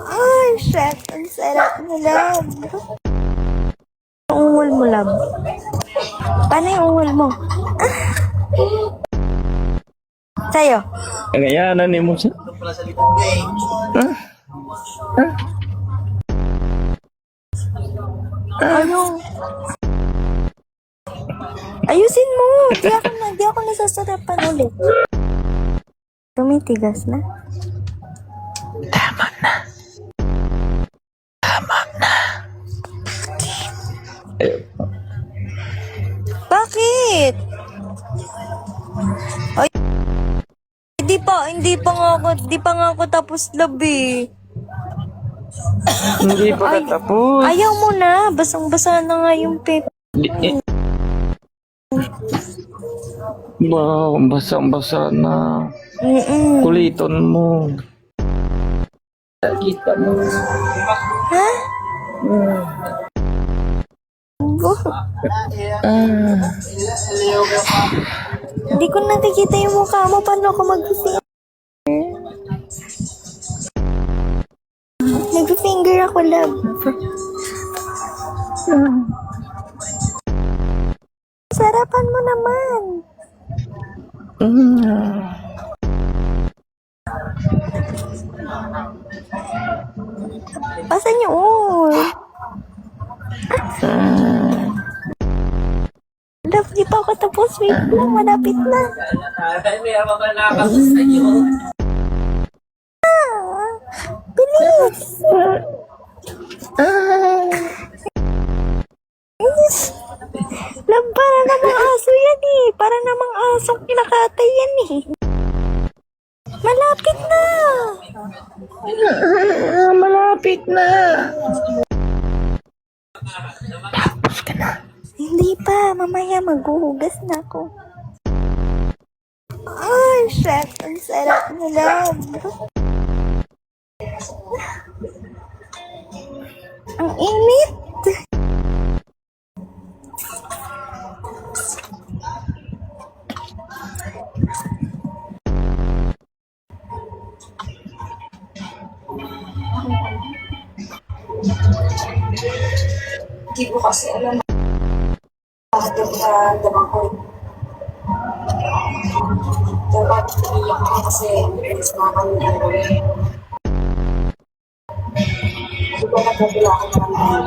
Ay, shit. Ang sarap na love. Ungol mo, love. Paano yung ungol mo? Sa'yo. Kagayanan ni mo siya. Ano? Ayusin mo. Di ako nasasarapan ulit. Tumitigas na. Tama na. Bakit? Ay, hindi pa nga ako tapos labi. Hindi pa katapos. Ayaw mo na. Basang-basa na nga yung paper. Basang-basa na. Kuliton mo. Kita mo. Ha? Hindi ko nakikita yung mukha mo. Paano ako mag-finger? Nag-finger ako, love. Sarapan mo naman. Pasan yung Love, di pa ako tapos. Wait lang, malapit na. Bilis! Love, para namang aso yan eh. Para namang asong kinakatay yan eh. Malapit na. Malapit na. Hindi pa. Mamaya maghuhugas na ako. Ay, shit. Ang sarap na love. Ang init. Hindi ko kasi alam bakit yung damang ko. Dapat iiyak ko kasi ilis na kami ng gabi. Hindi ko nagkabila ako ng mga